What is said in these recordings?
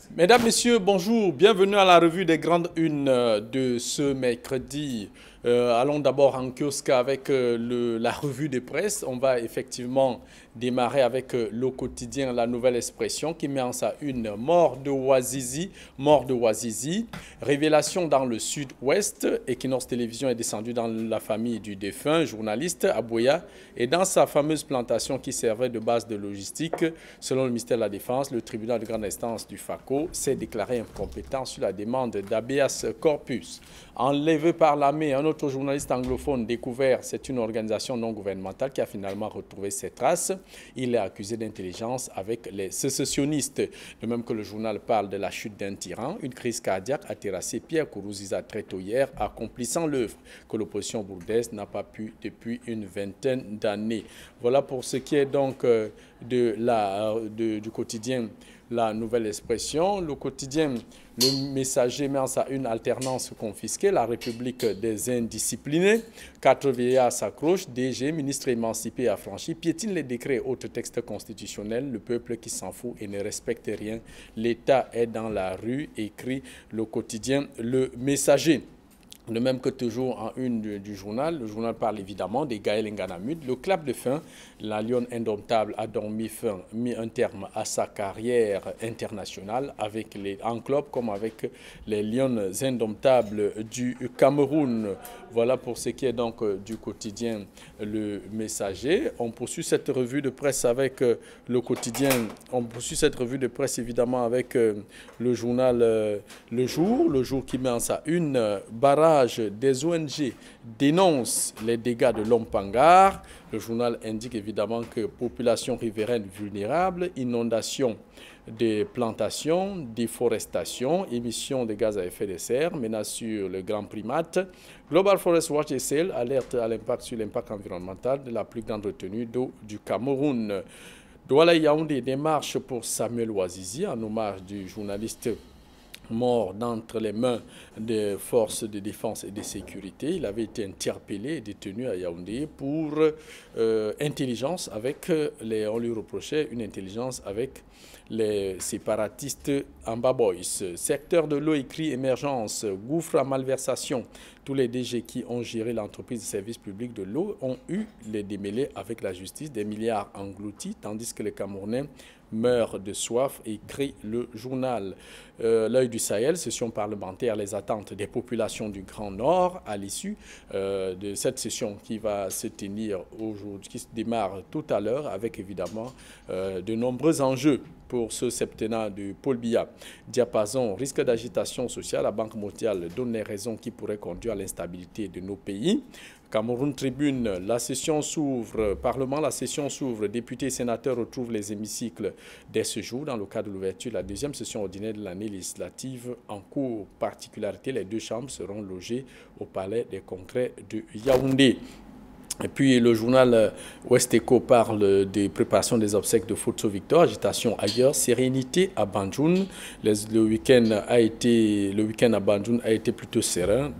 Mesdames, Messieurs, bonjour. Bienvenue à la revue des grandes unes de ce mercredi. Allons d'abord en kiosque avec la revue de presse. On va effectivement démarrer avec le quotidien La Nouvelle Expression qui met en sa une mort de Ouazizi. Révélation dans le sud-ouest. Equinox Télévision est descendu dans la famille du défunt journaliste Abouya et dans sa fameuse plantation qui servait de base de logistique. Selon le ministère de la Défense, le tribunal de grande instance du FACO s'est déclaré incompétent sur la demande d'Habeas Corpus. Enlevé par l'armée, un autre journaliste anglophone découvert, c'est une organisation non gouvernementale qui a finalement retrouvé ses traces. Il est accusé d'intelligence avec les sécessionnistes. De même que le journal parle de la chute d'un tyran, une crise cardiaque a terrassé Pierre Kourouziza très tôt hier, accomplissant l'œuvre que l'opposition bourdaise n'a pas pu depuis une vingtaine d'années. Voilà pour ce qui est donc du quotidien La Nouvelle Expression. Le quotidien Le Messager met en sa une alternance confisquée, la République des indisciplinés. 4 vieillards s'accrochent, DG, ministre émancipé affranchi, piétine les décrets et autres textes constitutionnels, le peuple qui s'en fout et ne respecte rien. L'État est dans la rue, écrit le quotidien Le Messager. De même que toujours en une du journal, le journal parle évidemment des Gaël Nganamud. Le clap de fin, la Lionne indomptable a donc mis un terme à sa carrière internationale avec en club comme avec les Lions indomptables du Cameroun. Voilà pour ce qui est donc du quotidien Le Messager. On poursuit cette revue de presse avec le quotidien, on poursuit cette revue de presse évidemment avec le journal Le Jour qui met en sa une barrage des ONG dénoncent les dégâts de l'Ompangар. Le journal indique évidemment que population riveraine vulnérable, inondation des plantations, déforestation, émissions de gaz à effet de serre, menace sur le grand primate. Global Forest Watch SL alerte à l'impact sur l'impact environnemental de la plus grande retenue d'eau du Cameroun. Douala Yaoundé démarche pour Samuel Ouazizi en hommage du journaliste mort d'entre les mains des forces de défense et de sécurité. Il avait été interpellé et détenu à Yaoundé pour intelligence avec on lui reprochait une intelligence avec les séparatistes Amba Boys. Secteur de l'eau écrit émergence, gouffre à malversation. Tous les DG qui ont géré l'entreprise de service public de l'eau ont eu les démêlés avec la justice, des milliards engloutis, tandis que les Camerounais meurent de soif, écrit le journal. L'œil du Sahel, session parlementaire, les attentes des populations du Grand Nord à l'issue de cette session qui va se tenir aujourd'hui, qui se démarre tout à l'heure avec évidemment de nombreux enjeux pour ce septennat du Paul Biya. Diapason, risque d'agitation sociale, la Banque mondiale donne les raisons qui pourraient conduire à l'instabilité de nos pays. Cameroun Tribune, la session s'ouvre, Parlement, la session s'ouvre, députés et sénateurs retrouvent les hémicycles dès ce jour dans le cadre de l'ouverture de la deuxième session ordinaire de l'année législative en cours. Particularité, les deux chambres seront logées au Palais des Congrès de Yaoundé. Et puis le journal Ouest Echo parle des préparations des obsèques de Photo Victor, agitation ailleurs, sérénité à Banjoun. Le week-end à Banjoun a été plutôt serein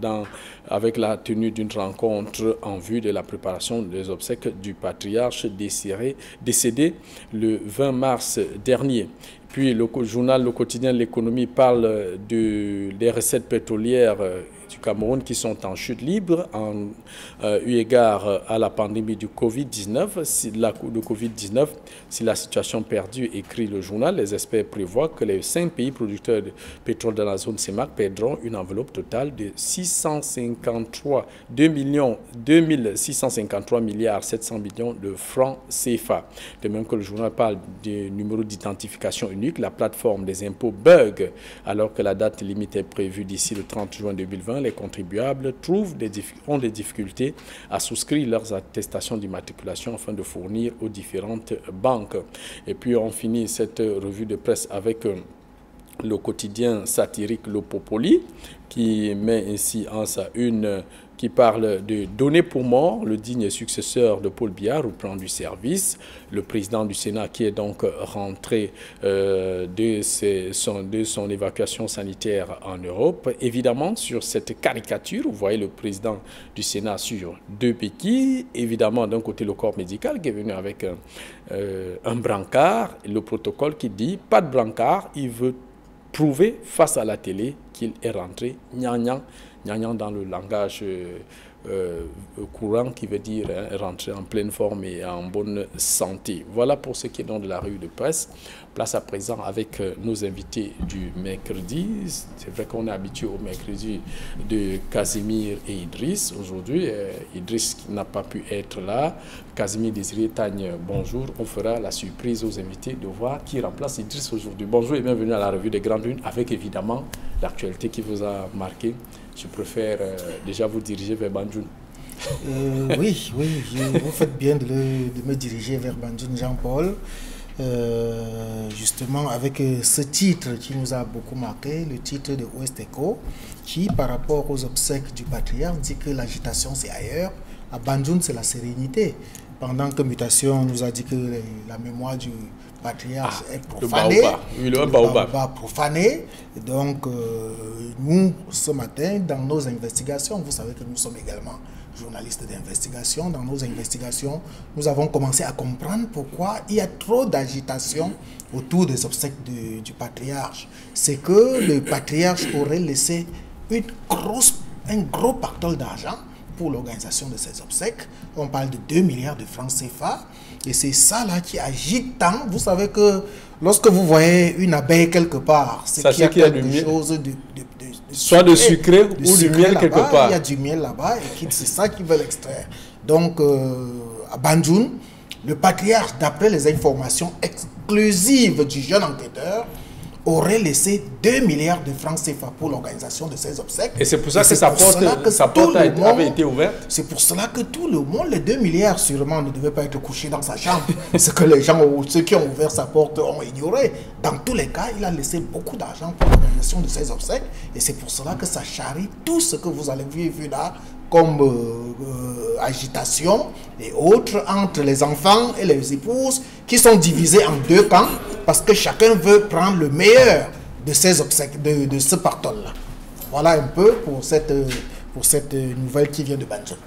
avec la tenue d'une rencontre en vue de la préparation des obsèques du patriarche décédé le 20 mars dernier. Puis le journal Le Quotidien de l'économie parle des recettes pétrolières du Cameroun qui sont en chute libre eu égard à la pandémie du Covid-19. Si la situation perdue, écrit le journal, les experts prévoient que les 5 pays producteurs de pétrole de la zone CEMAC perdront une enveloppe totale de 2653 milliards 700 millions de francs CFA. De même que le journal parle du numéro d'identification unique, la plateforme des impôts bug alors que la date limite est prévue d'ici le 30 juin 2020. Les contribuables ont des difficultés à souscrire leurs attestations d'immatriculation afin de fournir aux différentes banques. Et puis on finit cette revue de presse avec le quotidien satirique Le Popoli qui met ainsi en sa une qui parle de donner pour mort le digne successeur de Paul Biya reprend du service. Le président du Sénat qui est donc rentré de son évacuation sanitaire en Europe. Évidemment, sur cette caricature, vous voyez le président du Sénat sur 2 béquilles. Évidemment, d'un côté, le corps médical qui est venu avec un brancard. Le protocole qui dit pas de brancard, il veut prouvé face à la télé qu'il est rentré gnangnan dans le langage courant, qui veut dire rentrer en pleine forme et en bonne santé. Voilà pour ce qui est donc de la revue de presse. Place à présent avec nos invités du mercredi. C'est vrai qu'on est habitué au mercredi de Casimir et Idriss. Aujourd'hui, Idriss n'a pas pu être là. Casimir Désiré Tagne, bonjour. On fera la surprise aux invités de voir qui remplace Idriss aujourd'hui. Bonjour et bienvenue à la revue des Grandes Lunes avec évidemment l'actualité qui vous a marqué. Je préfère déjà vous diriger vers Banjoun. Oui, vous faites bien de me diriger vers Banjoun Jean-Paul. Justement avec ce titre qui nous a beaucoup marqué, le titre de Ouest Echo, qui par rapport aux obsèques du patriarche dit que l'agitation c'est ailleurs, à Banjoun c'est la sérénité. Pendant que Mutation nous a dit que la mémoire du patriarche est profanée, le baobab profané. Donc nous ce matin dans nos investigations, vous savez que nous sommes également journalistes d'investigation, dans nos investigations, nous avons commencé à comprendre pourquoi il y a trop d'agitation autour des obsèques du patriarche. C'est que le patriarche aurait laissé un gros pactole d'argent pour l'organisation de ces obsèques. On parle de 2 milliards de francs CFA. Et c'est ça là qui agite tant. Vous savez que lorsque vous voyez une abeille quelque part, c'est qu'il y a quelque chose de soit de sucré ou du miel quelque part. Il y a du miel là-bas et c'est ça qu'ils veulent extraire. Donc, à Banjoun, le patriarche, d'après les informations exclusives du jeune enquêteur, aurait laissé 2 milliards de francs CFA pour l'organisation de ces obsèques. Et c'est pour ça que sa porte avait été ouverte. C'est pour cela que tout le monde, les 2 milliards sûrement ne devaient pas être couchés dans sa chambre. Ce que les gens, ceux qui ont ouvert sa porte ont ignoré. Dans tous les cas, il a laissé beaucoup d'argent pour l'organisation de ces obsèques. Et c'est pour cela que ça charrie tout ce que vous allez vu là comme agitation et autres entre les enfants et les épouses qui sont divisés en 2 camps parce que chacun veut prendre le meilleur de ces obsèques, de ce pactole-là. Voilà un peu pour cette nouvelle qui vient de Banjoun.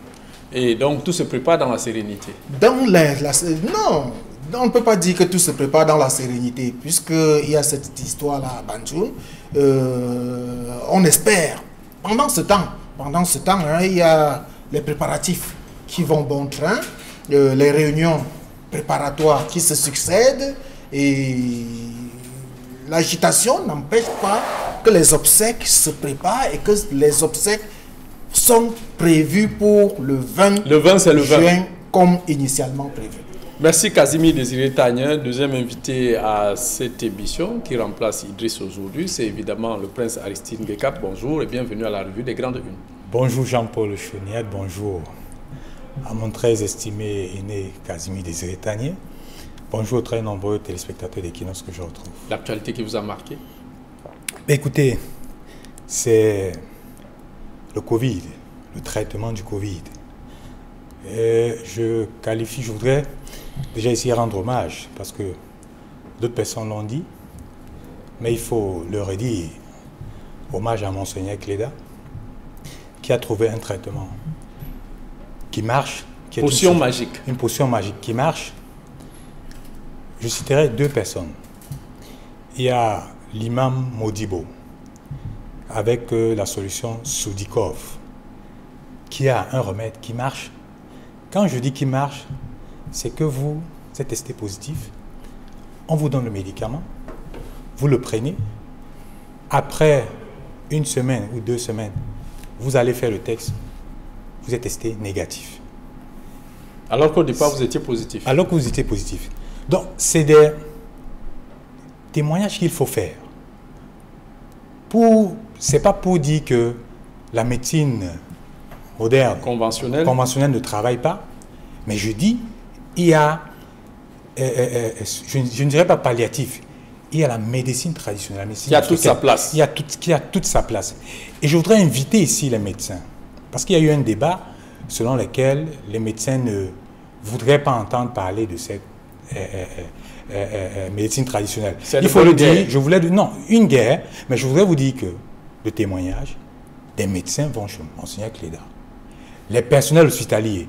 Et donc tout se prépare dans la sérénité? Non, on ne peut pas dire que tout se prépare dans la sérénité puisqu'il y a cette histoire-là à Banjoun. On espère, pendant ce temps, il y a les préparatifs qui vont bon train, les réunions préparatoires qui se succèdent et l'agitation n'empêche pas que les obsèques se préparent et que les obsèques sont prévues pour le 20 juin comme initialement prévu. Merci Casimir Désiré Tagne, deuxième invité à cette émission qui remplace Idriss aujourd'hui. C'est évidemment le prince Aristide Gekap. Bonjour et bienvenue à la revue des Grandes Lunes. Bonjour Jean-Paul Chouniette, bonjour à mon très estimé aîné Casimir Désiré Tagne. Bonjour aux très nombreux téléspectateurs d'Equinos que je retrouve. L'actualité qui vous a marqué? Écoutez, c'est le Covid, le traitement du Covid. Et je voudrais déjà essayer de rendre hommage, parce que d'autres personnes l'ont dit, mais il faut leur redire hommage à Monseigneur Cléda, qui a trouvé un traitement qui marche. Qui est une potion magique qui marche. Je citerai 2 personnes. Il y a l'imam Modibo, avec la solution Soudikov, qui a un remède qui marche. Quand je dis qu'il marche, c'est que vous êtes testé positif, on vous donne le médicament, vous le prenez, après 1 semaine ou 2 semaines, vous allez faire le test, vous êtes testé négatif. Alors qu'au départ, vous étiez positif. Alors que vous étiez positif. Donc, c'est des témoignages qu'il faut faire. Ce n'est pas pour dire que la médecine moderne, conventionnelle ne travaille pas, mais je dis, il y a, je ne dirais pas palliatif, il y a la médecine traditionnelle. Qui a toute sa place. Qui a toute sa place. Et je voudrais inviter ici les médecins, parce qu'il y a eu un débat selon lequel les médecins ne voudraient pas entendre parler de cette médecine traditionnelle. Il faut le dire, non, une guerre, mais je voudrais vous dire que le témoignage des médecins vont chez Monseigneur Cléda. Les personnels hospitaliers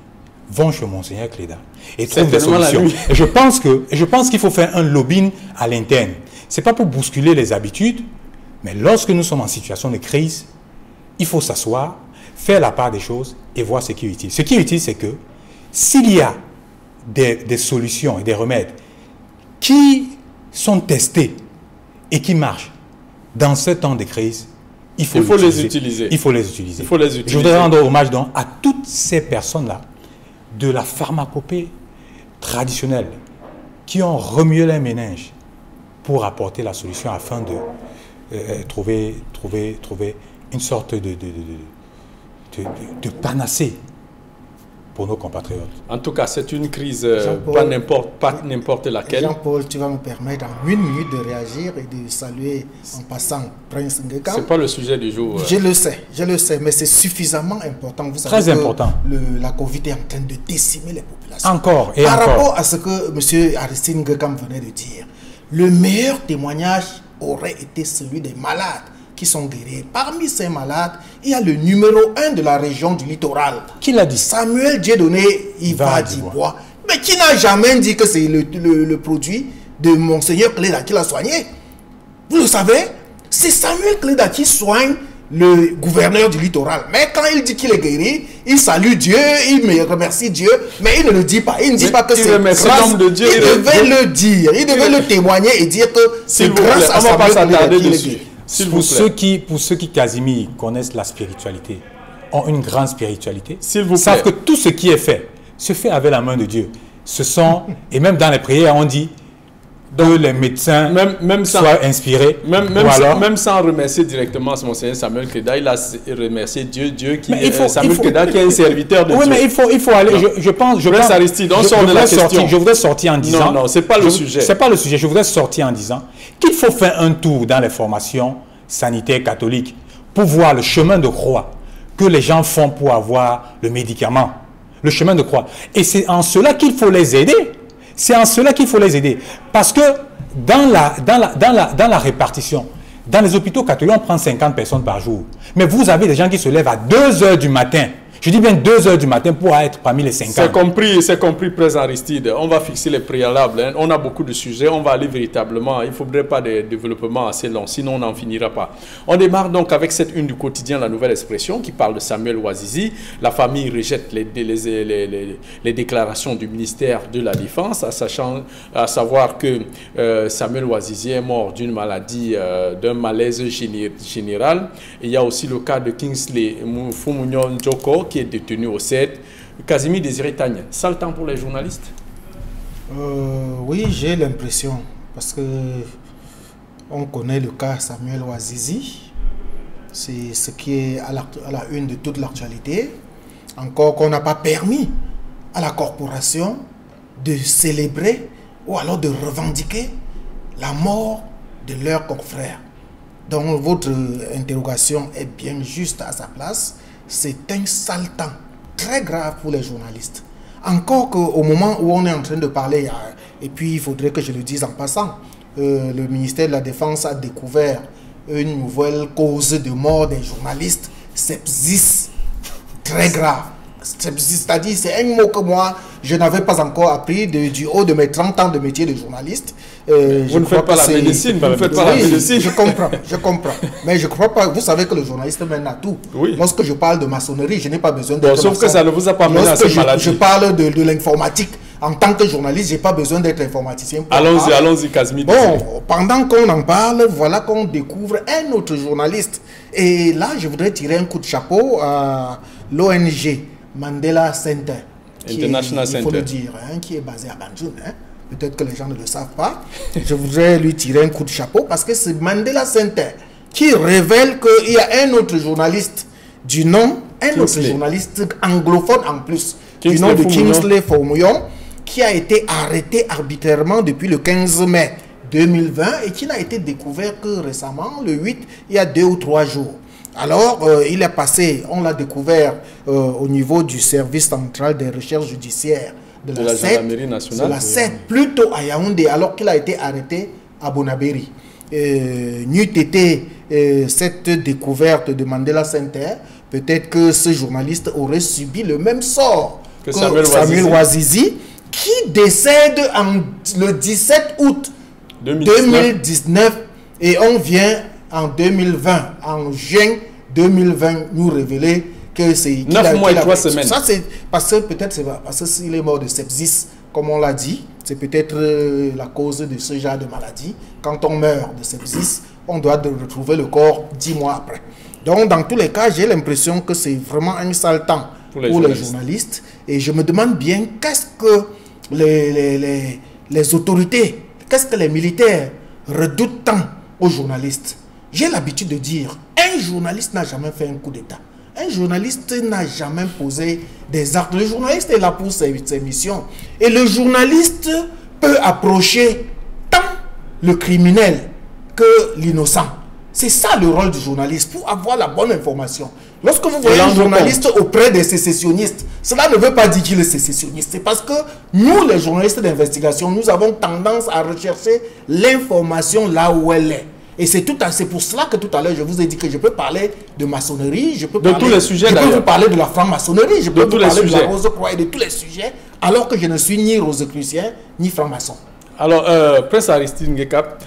vont chez Monseigneur Cléda et trouvent des solutions. Et je pense qu'il faut faire un lobbying à l'interne. Ce n'est pas pour bousculer les habitudes, Mais lorsque nous sommes en situation de crise, il faut s'asseoir, faire la part des choses et voir ce qui est utile. Ce qui est utile, c'est que s'il y a des solutions et des remèdes qui sont testés et qui marchent dans ce temps de crise, il faut les utiliser. Il faut les utiliser. Il faut les utiliser. Je voudrais rendre hommage donc à toutes ces personnes-là de la pharmacopée traditionnelle qui ont remué les méninges pour apporter la solution afin de trouver une sorte de panacée pour nos compatriotes. En tout cas, c'est une crise pas n'importe laquelle. Jean-Paul, tu vas me permettre en 1 minute de réagir et de saluer en passant Prince Ngekam. C'est pas le sujet du jour. Je le sais, mais c'est suffisamment important. Vous savez très important. La Covid est en train de décimer les populations. Encore et Par encore. rapport à ce que M. Aristide Ngekam venait de dire, le meilleur témoignage aurait été celui des malades qui sont guéris. Parmi ces malades, il y a le numéro 1 de la région du littoral. Qui l'a dit? Samuel Dieudonné Iva Dibois. Mais qui n'a jamais dit que c'est le produit de Monseigneur Cléda qui l'a soigné. Vous le savez, c'est Samuel Cléda qui soigne le gouverneur du littoral. Mais quand il dit qu'il est guéri, il salue Dieu, il me remercie Dieu, mais il ne le dit pas. Il ne dit pas que c'est grâce de Dieu. Il devait le dire, il devait le témoigner et dire que c'est grâce à Samuel Cléda qu'il est guéri. Pour ceux qui Casimir connaissent la spiritualité, ont une grande spiritualité, savent que tout ce qui est fait, se fait avec la main de Dieu. Ce sont, et même dans les prières, on dit que les médecins soient inspirés. Même sans remercier directement Monseigneur Samuel Cléda, il a remercié Dieu qui est Samuel Cléda qui est un serviteur de Dieu. Oui, mais il faut aller. Je voudrais sortir en disant. Non, c'est pas le sujet. C'est pas le sujet. Je voudrais sortir en disant qu'il faut faire un tour dans les formations sanitaires catholiques pour voir le chemin de croix que les gens font pour avoir le médicament. Le chemin de croix. Et c'est en cela qu'il faut les aider. C'est en cela qu'il faut les aider. Parce que dans la répartition, dans les hôpitaux catholiques, on prend 50 personnes par jour. Mais vous avez des gens qui se lèvent à 2 h du matin. Je dis bien 2 h du matin pour être parmi les 50. C'est compris, Président Aristide. On va fixer les préalables. Hein. On a beaucoup de sujets. On va aller véritablement. Il ne faudrait pas de développement assez long, sinon on n'en finira pas. On démarre donc avec cette une du quotidien, La Nouvelle Expression, qui parle de Samuel Ouazizi. La famille rejette les déclarations du ministère de la Défense, à savoir que Samuel Ouazizi est mort d'une maladie, d'un malaise général. Il y a aussi le cas de Kingsley Mfumunyon Djoko, qui est détenu au 7. Casimir Désiré Tagne, sale temps pour les journalistes? Oui, j'ai l'impression, parce que on connaît le cas Samuel Ouazizi, c'est ce qui est à la une de toute l'actualité. Encore qu'on n'a pas permis à la corporation de célébrer ou alors de revendiquer la mort de leur confrère. Donc votre interrogation est bien juste à sa place. C'est un sale temps très grave pour les journalistes. Encore qu'au moment où on est en train de parler, et puis il faudrait que je le dise en passant, le ministère de la Défense a découvert une nouvelle cause de mort des journalistes, sepsis, très grave. C'est-à-dire, c'est un mot que moi, je n'avais pas encore appris du haut de mes 30 ans de métier de journaliste. Vous ne faites pas la médecine, vous ne faites pas la médecine. Je comprends. Mais je ne crois pas, vous savez que le journaliste mène à tout. Oui. Lorsque je parle de maçonnerie, je n'ai pas besoin d'être sauf que ça ne vous a pas mené à cette maladie. Je parle de l'informatique. En tant que journaliste, je n'ai pas besoin d'être informaticien. Allons-y, Casimir. Bon, pendant qu'on en parle, voilà qu'on découvre un autre journaliste. Et là, je voudrais tirer un coup de chapeau à l'ONG Mandela Center. International Center. Il faut le dire, qui est basé à Banjul. Peut-être que les gens ne le savent pas. Je voudrais lui tirer un coup de chapeau parce que c'est Mandela Center qui révèle qu'il y a un autre journaliste du nom, journaliste anglophone en plus, du nom de Kingsley Fumuyon, qui a été arrêté arbitrairement depuis le 15 mai 2020 et qui n'a été découvert que récemment, le 8, il y a 2 ou 3 jours. Alors, il est passé, on l'a découvert au niveau du service central des recherches judiciaires de la gendarmerie nationale. De la 7, plutôt à Yaoundé, alors qu'il a été arrêté à Bonabéry. N'eût été cette découverte de Mandela Center, peut-être que ce journaliste aurait subi le même sort que Samuel Ouazizi, qui décède le 17 août 2019 et on vient en 2020, en juin 2020, nous révéler que c'est... 9 mois et 3 semaines. Ça, c'est parce que peut-être c'est parce que s'il est mort de sepsis, comme on l'a dit, c'est peut-être la cause de ce genre de maladie. Quand on meurt de sepsis, on doit retrouver le corps 10 mois après. Donc, dans tous les cas, j'ai l'impression que c'est vraiment un sale temps pour les journalistes. Et je me demande bien qu'est-ce que les autorités, qu'est-ce que les militaires redoutent tant aux journalistes. J'ai l'habitude de dire, un journaliste n'a jamais fait un coup d'État. Un journaliste n'a jamais posé des actes. Le journaliste est là pour ses missions. Et le journaliste peut approcher tant le criminel que l'innocent. C'est ça le rôle du journaliste, pour avoir la bonne information. Lorsque vous voyez un journaliste auprès des sécessionnistes, cela ne veut pas dire qu'il est sécessionniste. C'est parce que nous, les journalistes d'investigation, nous avons tendance à rechercher l'information là où elle est. Et c'est pour cela que tout à l'heure, je vous ai dit que je peux parler de maçonnerie, je peux tous les sujets, je peux vous parler de la franc-maçonnerie, je peux vous parler de la Rose-Croix et de tous les sujets, alors que je ne suis ni rosicrucien, ni franc-maçon. Alors, Prince Aristide Ngekap,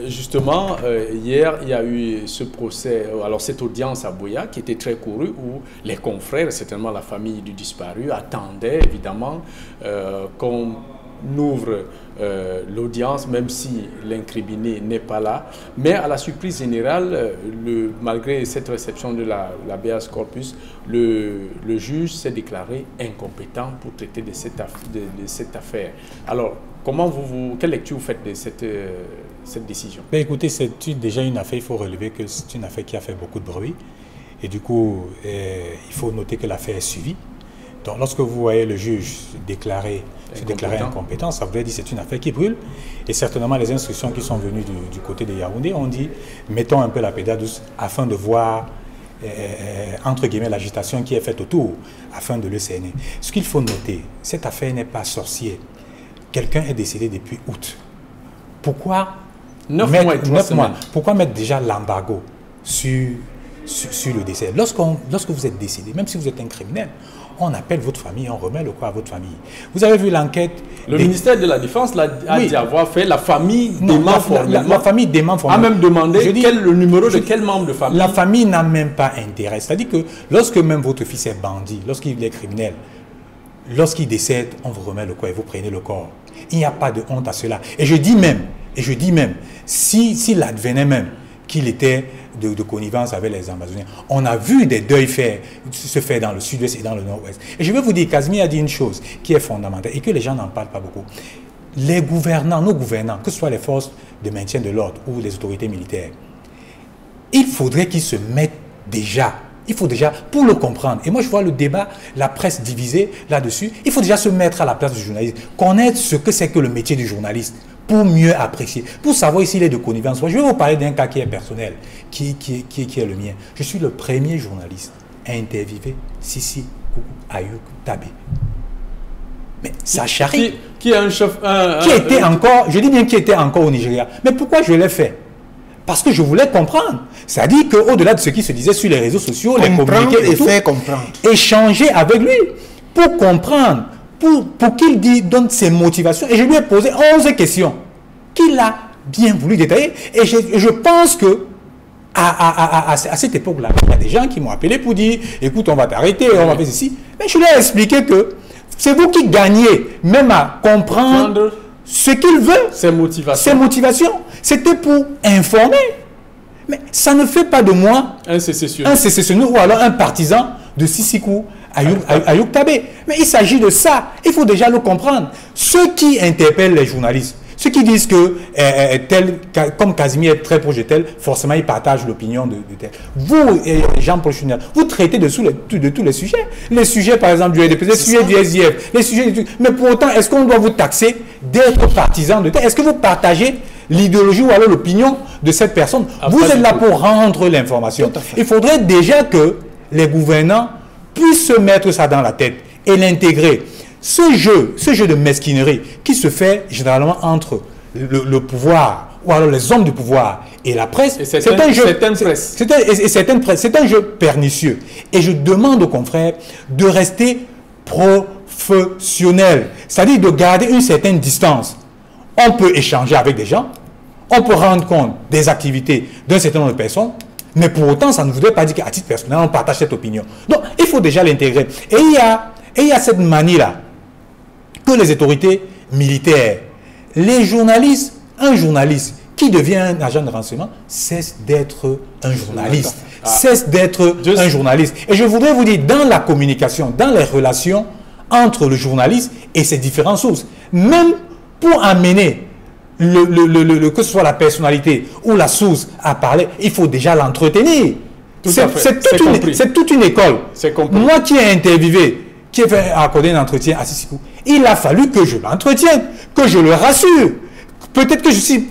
justement, hier, il y a eu ce procès, alors cette audience à Buea qui était très courue, où les confrères, certainement la famille du disparu, attendaient évidemment qu'on ouvre l'audience, même si l'incriminé n'est pas là. Mais à la surprise générale, malgré cette réception de l'habeas corpus, le juge s'est déclaré incompétent pour traiter de cette affaire. Alors, quelle lecture vous faites de cette décision? Ben écoutez, c'est déjà une affaire, il faut relever que c'est une affaire qui a fait beaucoup de bruit. Et du coup, il faut noter que l'affaire est suivie. Donc, lorsque vous voyez le juge se déclarer incompétent, ça veut dire que c'est une affaire qui brûle. Et certainement, les instructions qui sont venues du côté de Yaoundé ont dit, mettons un peu la pédale douce afin de voir, entre guillemets, l'agitation qui est faite autour, afin de le cerner. Ce qu'il faut noter, cette affaire n'est pas sorcière. Quelqu'un est décédé depuis août. Pourquoi 9 mois et 3 semaines. Pourquoi mettre déjà l'embargo sur le décès? Lorsque vous êtes décédé, même si vous êtes un criminel, on appelle votre famille, on remet le corps à votre famille. Vous avez vu l'enquête... Le ministère de la Défense a dit avoir fait, la famille dément formellement. La famille dément formellement. A même demandé le numéro de quel membre de famille. La famille n'a même pas intérêt. C'est-à-dire que lorsque même votre fils est bandit, lorsqu'il est criminel, lorsqu'il décède, on vous remet le corps et vous prenez le corps. Il n'y a pas de honte à cela. Et je dis même, s'il advenait même qu'il était de connivence avec les Amazoniens, on a vu des deuils se faire dans le sud-ouest et dans le nord-ouest. Et je vais vous dire, Casimir a dit une chose qui est fondamentale et que les gens n'en parlent pas beaucoup. Les gouvernants, nos gouvernants, que ce soit les forces de maintien de l'ordre ou les autorités militaires, il faudrait qu'ils se mettent déjà... Il faut déjà, pour le comprendre, et moi je vois le débat, la presse divisée là-dessus, il faut déjà se mettre à la place du journaliste, connaître ce que c'est que le métier du journaliste, pour mieux apprécier, pour savoir s'il est de connivence. Moi, je vais vous parler d'un cas qui est personnel, qui est le mien. Je suis le premier journaliste à interviewer Sissi Coucou Ayouk Tabé. Mais ça charrie. Qui est un chef... qui était encore, je dis bien qui était encore au Nigeria. Mais pourquoi je l'ai fait? Parce que je voulais comprendre. C'est-à-dire qu'au-delà de ce qui se disait sur les réseaux sociaux, les communiqués et tout, faire comprendre. Échanger avec lui pour comprendre, pour qu'il donne ses motivations. Et je lui ai posé 11 questions qu'il a bien voulu détailler. Et je pense que à cette époque-là, il y a des gens qui m'ont appelé pour dire, écoute, on va t'arrêter, on va faire ceci. Mais je lui ai expliqué que c'est vous qui gagnez, même à comprendre ce qu'il veut. Ses motivations. Ses motivations. C'était pour informer. Mais ça ne fait pas de moi un sécessionniste ou alors un partisan de Sisikou Ayouk Tabé. Mais il s'agit de ça. Il faut déjà le comprendre. Ceux qui interpellent les journalistes, ceux qui disent que comme Casimir est très proche de tel, forcément il partage l'opinion de tel. Vous, Jean-Paul Chunel, vous traitez de tous les sujets. Les sujets par exemple du RDP, les sujets du SDF, les sujets du... Mais pour autant, est-ce qu'on doit vous taxer d'être partisan de tel? Est-ce que vous partagez l'idéologie ou alors l'opinion de cette personne? Vous êtes là pour rendre l'information. Il faudrait déjà que les gouvernants puissent se mettre ça dans la tête et l'intégrer. Ce jeu de mesquinerie qui se fait généralement entre le pouvoir ou alors les hommes du pouvoir et la presse, c'est un jeu. C'est un jeu pernicieux. Et je demande aux confrères de rester professionnels, c'est-à-dire de garder une certaine distance. On peut échanger avec des gens, on peut rendre compte des activités d'un certain nombre de personnes, mais pour autant, ça ne voudrait pas dire qu'à titre personnel, on partage cette opinion. Donc, il faut déjà l'intégrer. Et il y a cette manie-là que les autorités militaires, les journalistes, un journaliste qui devient un agent de renseignement, cesse d'être un journaliste. Cesse d'être un journaliste. Et je voudrais vous dire, dans la communication, dans les relations entre le journaliste et ses différentes sources, même pour amener que ce soit la personnalité ou la source à parler, il faut déjà l'entretenir. C'est toute une école. Moi qui ai interviewé, qui ai accordé un entretien à Sissoko, il a fallu que je l'entretienne, que je le rassure. Peut-être que je suis...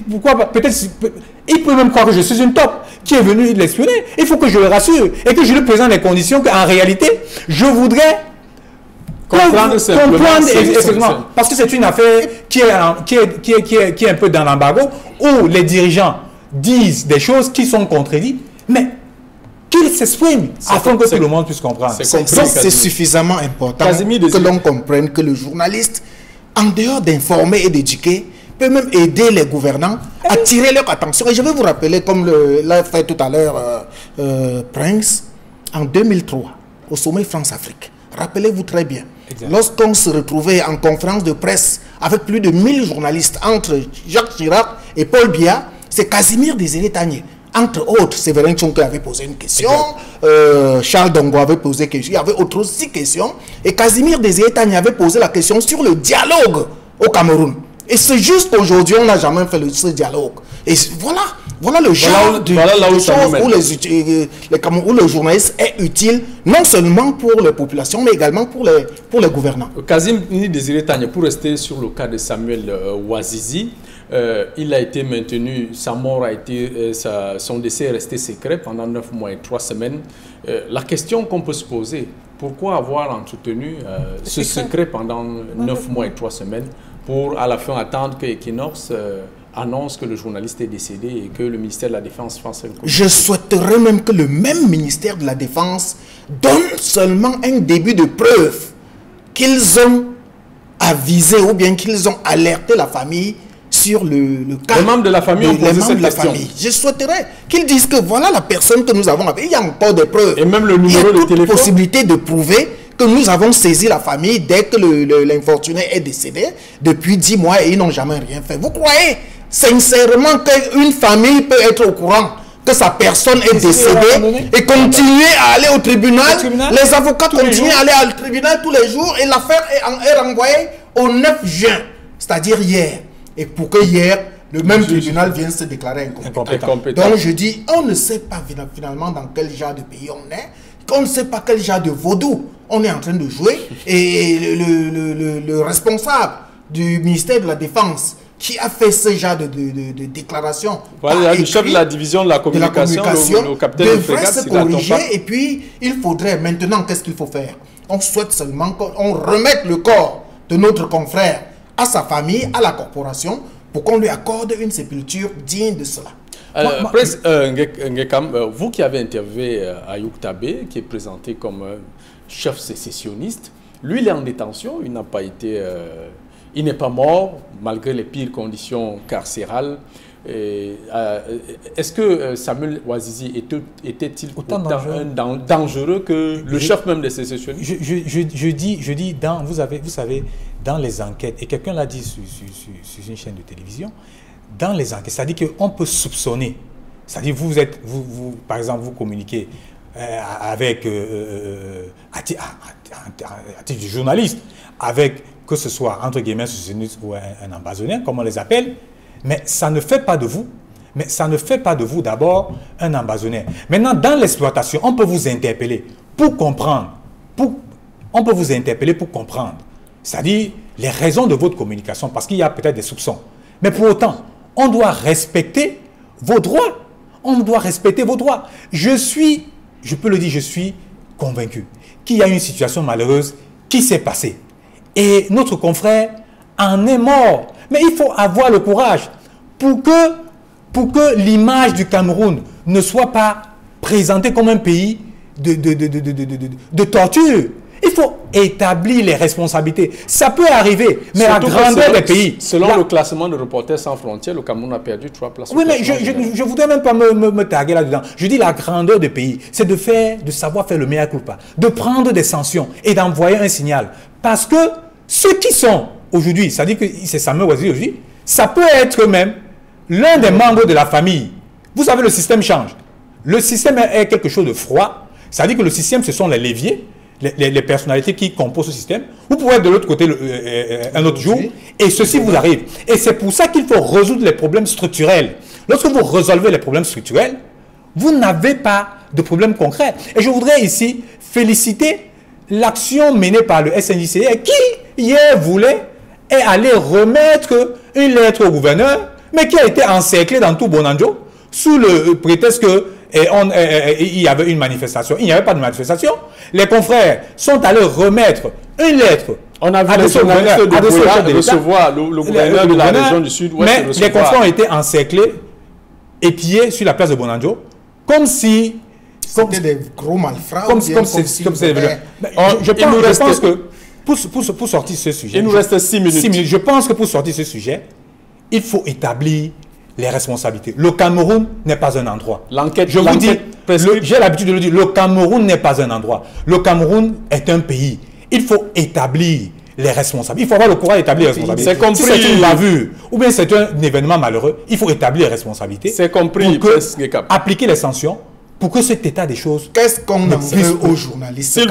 il peut même croire que je suis une top qui est venu l'espionner. Il faut que je le rassure et que je lui présente les conditions qu'en réalité, je voudrais comprendre parce que c'est une affaire qui est un peu dans l'embargo, où les dirigeants disent des choses qui sont contredites, mais qu'ils s'expriment afin que tout le monde puisse comprendre. C'est suffisamment important que l'on comprenne que le journaliste, en dehors d'informer et d'éduquer, peut même aider les gouvernants à tirer leur attention. Et je vais vous rappeler, comme l'a fait tout à l'heure Prince, en 2003, au sommet France-Afrique. Rappelez-vous très bien, lorsqu'on se retrouvait en conférence de presse avec plus de 1000 journalistes, entre Jacques Chirac et Paul Biya, c'est Casimir Désiré-Tanier. Entre autres, Séverin Tchonke avait posé une question, Charles Dongo avait posé une question, il y avait autres aussi questions, et Casimir Désiré-Tanier avait posé la question sur le dialogue au Cameroun. Et c'est juste qu'aujourd'hui, on n'a jamais fait ce dialogue. Et voilà le genre de choses où le journaliste est utile, non seulement pour les populations, mais également pour les gouvernants. Kazim Désiré-Tanier, pour rester sur le cas de Samuel Ouazizi, il a été maintenu, sa mort a été, son décès est resté secret pendant 9 mois et 3 semaines. La question qu'on peut se poser, pourquoi avoir entretenu ce secret pendant 9 mois et 3 semaines pour à la fin attendre que Equinox annonce que le journaliste est décédé et que le ministère de la Défense fasse un communiqué? Je souhaiterais même que le même ministère de la Défense donne seulement un début de preuve qu'ils ont avisé ou bien qu'ils ont alerté la famille sur le cas. Les membres de la famille ont posé cette question. Je souhaiterais qu'ils disent que voilà la personne que nous avons appelée. Il y a encore des preuves. Et même le numéro de téléphone. Il y a toute possibilité de prouver que nous avons saisi la famille dès que l'infortuné est décédé depuis 10 mois et ils n'ont jamais rien fait. Vous croyez sincèrement qu'une famille peut être au courant que sa personne est décédée et continuer à aller au tribunal? Les avocats continuent à aller au tribunal tous les jours et l'affaire est renvoyée au 9 juin, c'est-à-dire hier. Et pour que hier, le même tribunal vienne se déclarer incompétent. Donc je dis, on ne sait pas finalement dans quel genre de pays on est, on ne sait pas quel genre de vaudou on est en train de jouer. Et le responsable du ministère de la Défense qui a fait ce genre de déclaration, voilà, le chef de la division de la communication, le capitaine devrait se corriger. Et puis, il faudrait maintenant, qu'est-ce qu'il faut faire? On souhaite seulement qu'on remette le corps de notre confrère à sa famille, à la corporation, pour qu'on lui accorde une sépulture digne de cela. Vous qui avez interviewé Ayouk Tabé, qui est présenté comme chef sécessionniste, lui il est en détention, il n'a pas été, il n'est pas mort malgré les pires conditions carcérales. Est-ce que Samuel Ouazizi était-il autant dangereux que le chef même des sécessionnistes? Je dis vous savez, dans les enquêtes, et quelqu'un l'a dit sur une chaîne de télévision, dans les enquêtes, c'est-à-dire qu'on peut soupçonner, c'est-à-dire vous, par exemple, vous communiquez avec, à titre de journaliste, avec, que ce soit, entre guillemets, ou un ambassadeur, comme on les appelle, mais ça ne fait pas de vous, d'abord un ambassadeur. Maintenant, dans l'exploitation, on peut vous interpeller pour comprendre, on peut vous interpeller pour comprendre, c'est-à-dire les raisons de votre communication, parce qu'il y a peut-être des soupçons. Mais pour autant, on doit respecter vos droits. On doit respecter vos droits. Je peux le dire, je suis convaincu qu'il y a une situation malheureuse qui s'est passée. Et notre confrère en est mort. Mais il faut avoir le courage pour que l'image du Cameroun ne soit pas présentée comme un pays de torture. Il faut établir les responsabilités. Ça peut arriver, mais Surtout la grandeur des pays... Selon le classement de Reporters sans frontières, le Cameroun a perdu 3 places. Oui, mais je ne voudrais même pas me taguer là-dedans. Je dis la grandeur des pays, c'est de savoir faire le mea culpa, de prendre des sanctions et d'envoyer un signal. Parce que ceux qui sont aujourd'hui, ça dit que c'est Samuel Ouazzili aujourd'hui, ça peut être même l'un des membres de la famille. Vous savez, le système change. Le système est quelque chose de froid. Ça dit que le système, ce sont les leviers, les personnalités qui composent ce système. Vous pouvez être de l'autre côté un autre jour, et ceci vous arrive. Et c'est pour ça qu'il faut résoudre les problèmes structurels. Lorsque vous résolvez les problèmes structurels, vous n'avez pas de problème concret. Et je voudrais ici féliciter l'action menée par le SNJC qui, hier, voulait aller remettre une lettre au gouverneur, mais qui a été encerclée dans tout Bonanjo, sous le prétexte que il y avait une manifestation. Il n'y avait pas de manifestation. Les confrères sont allés remettre une lettre. On a vu les journalistes de recevoir le gouverneur de la région du Sud. Mais les confrères ont été encerclés, épiés sur la place de Bonanjo, comme si... C'était des gros malfrats. Je pense que pour sortir ce sujet... Il nous reste 6 minutes. Je pense que pour sortir ce sujet, il faut établir les responsabilités. Le Cameroun n'est pas un endroit. Je vous dis, j'ai l'habitude de le dire, le Cameroun n'est pas un endroit. Le Cameroun est un pays. Il faut établir les responsabilités. Il faut avoir le courage d'établir les responsabilités. C'est compris. Si c'est une bavure ou bien c'est un événement malheureux, il faut établir les responsabilités. C'est compris. Pour appliquer les sanctions. Pour que cet état des choses... Qu'est-ce qu'on en veut aux journalistes? S'il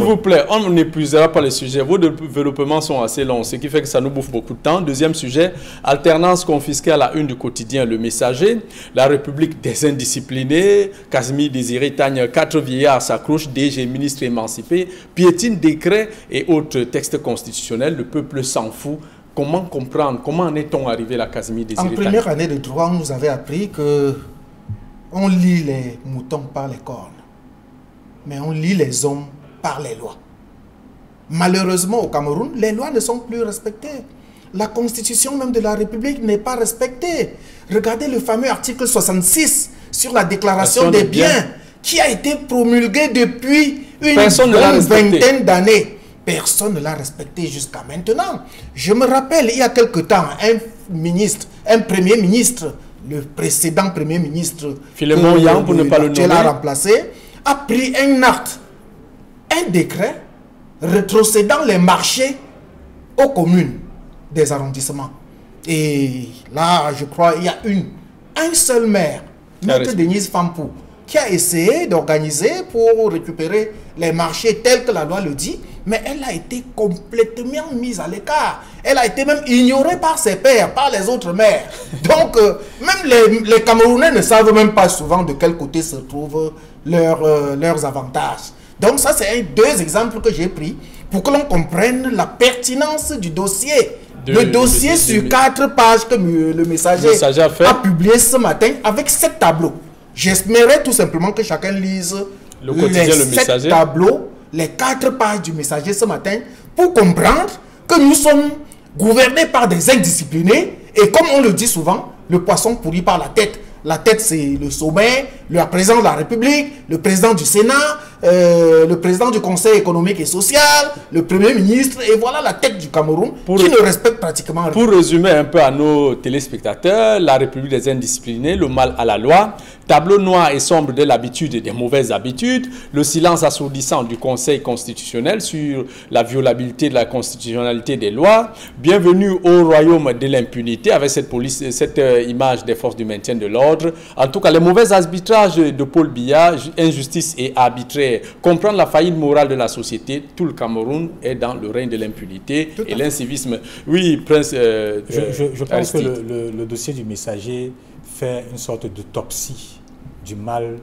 vous plaît, on n'épuisera pas les sujets. Vos développements sont assez longs, ce qui fait que ça nous bouffe beaucoup de temps. Deuxième sujet, alternance confisquée à la une du quotidien Le Messager. La République des indisciplinés, Casimir Désiré Tagne, 4 vieillards s'accrochent, DG ministre émancipé, piétine décret et autres textes constitutionnels. Le peuple s'en fout. Comment comprendre? Comment en est-on arrivé à Casimir Désiré Tagne? En première année de droit, on nous avait appris que on lit les moutons par les cornes, mais on lit les hommes par les lois. Malheureusement, au Cameroun, les lois ne sont plus respectées. La constitution même de la République n'est pas respectée. Regardez le fameux article 66 sur la déclaration des biens qui a été promulgué depuis une vingtaine d'années. Personne ne l'a respecté jusqu'à maintenant. Je me rappelle, il y a quelque temps, un premier ministre, le précédent premier ministre, Philemon Yang, pour ne pas le nommer, l'a remplacé, a pris un acte, un décret, rétrocédant les marchés aux communes des arrondissements. Et là, je crois, il y a un seul maire, Maître Denise Fampou, qui a essayé d'organiser pour récupérer les marchés tels que la loi le dit, mais elle a été complètement mise à l'écart. Elle a été même ignorée par ses pairs, par les autres maires. Donc, même les Camerounais ne savent même pas souvent de quel côté se trouvent leurs avantages. Donc ça, c'est deux exemples que j'ai pris pour que l'on comprenne la pertinence du dossier. Le dossier sur 4 pages que le Messager a publié ce matin avec 7 tableaux. J'espérais tout simplement que chacun lise les 7 tableaux, les 4 pages du Messager ce matin, pour comprendre que nous sommes gouvernés par des indisciplinés et comme on le dit souvent, le poisson pourrit par la tête. La tête, c'est le sommet, le président de la République, le président du Sénat, le président du Conseil économique et social, le Premier ministre, et voilà la tête du Cameroun qui ne respecte pratiquement rien. Pour résumer un peu à nos téléspectateurs, la République des indisciplinés, le mal à la loi, tableau noir et sombre de l'habitude et des mauvaises habitudes, le silence assourdissant du Conseil constitutionnel sur la violabilité de la constitutionnalité des lois, bienvenue au royaume de l'impunité avec cette image des forces du maintien de l'ordre. En tout cas, les mauvais arbitrages de Paul Biya, injustice et arbitraire, comprendre la faillite morale de la société, tout le Cameroun est dans le règne de l'impunité et l'incivisme. Oui, Prince. Je pense que le dossier du Messager fait une sorte d'autopsie du mal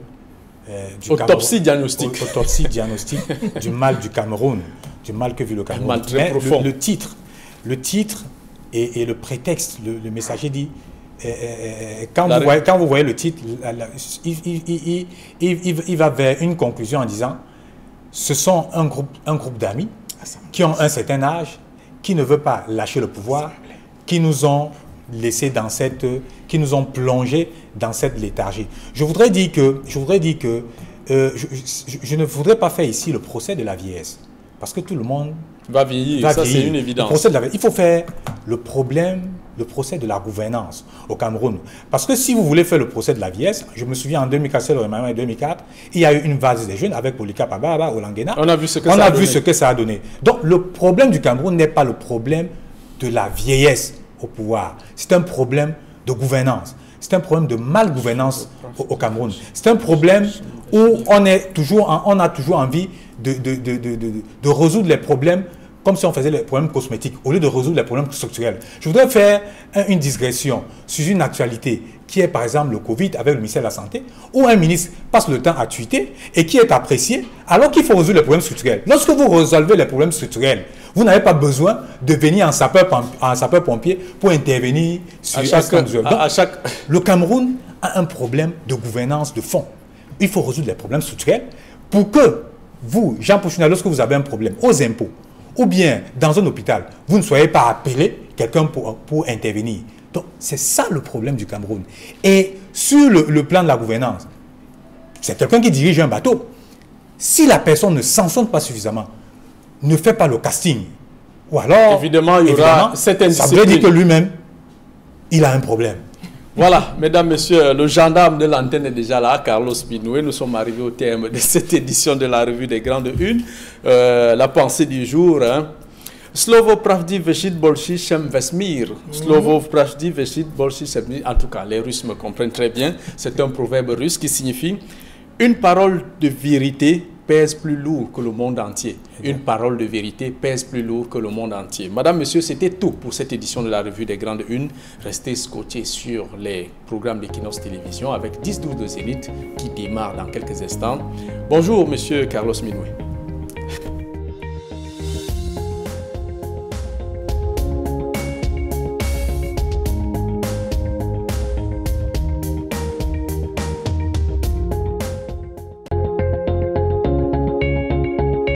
du autopsie diagnostique. Autopsie diagnostique du mal du Cameroun, du mal que vit le Cameroun. Un mal très profond. Le titre et le prétexte, le Messager dit. Quand vous voyez le titre, il va vers une conclusion en disant ce sont un groupe d'amis qui ont un certain âge, qui ne veut pas lâcher le pouvoir, qui nous ont laissé qui nous ont plongé dans cette léthargie. Je voudrais dire que je ne voudrais pas faire ici le procès de la vieillesse. Parce que tout le monde va vieillir, ça c'est une évidence. Il faut faire le procès de la gouvernance au Cameroun. Parce que si vous voulez faire le procès de la vieillesse, je me souviens en 2004, c'est le remaniement en 2004, il y a eu une vase des jeunes avec Polycarpe Ababa au Languena. On a vu ce que ça a donné. Donc le problème du Cameroun n'est pas le problème de la vieillesse au pouvoir. C'est un problème de gouvernance. C'est un problème de mal-gouvernance au Cameroun. C'est un problème où on a toujours envie de résoudre les problèmes comme si on faisait les problèmes cosmétiques, au lieu de résoudre les problèmes structurels. Je voudrais faire une digression sur une actualité qui est par exemple le Covid avec le ministère de la Santé, où un ministre passe le temps à tweeter et qui est apprécié alors qu'il faut résoudre les problèmes structurels. Lorsque vous résolvez les problèmes structurels, vous n'avez pas besoin de venir en sapeur-pompier pour intervenir sur Le Cameroun a un problème de gouvernance de fond. Il faut résoudre les problèmes structurels pour que vous, Jean Pouchina, lorsque vous avez un problème aux impôts, ou bien dans un hôpital, vous ne soyez pas appelé quelqu'un pour intervenir. Donc, c'est ça le problème du Cameroun. Et sur le plan de la gouvernance, c'est quelqu'un qui dirige un bateau. Si la personne ne sanctionne pas suffisamment, ne fait pas le casting, ou alors, évidemment, il y aura cette indiscipline. Ça veut dire que lui-même, il a un problème. Voilà, mesdames, messieurs, le gendarme de l'antenne est déjà là, Carlos Binoué. Nous sommes arrivés au terme de cette édition de la revue des Grandes Unes. La pensée du jour, Slovo pravdi veshit bolshi shem vesmir. Slovo pravdi veshit bolshi shem vesmir. En tout cas, les Russes me comprennent très bien. C'est un proverbe russe qui signifie une parole de vérité pèse plus lourd que le monde entier. Une parole de vérité pèse plus lourd que le monde entier. Madame, monsieur, c'était tout pour cette édition de la revue des Grandes Unes. Restez scotchés sur les programmes d'Equinox Télévision avec 10-12 de Zénith qui démarre dans quelques instants. Bonjour, monsieur Carlos Binoué.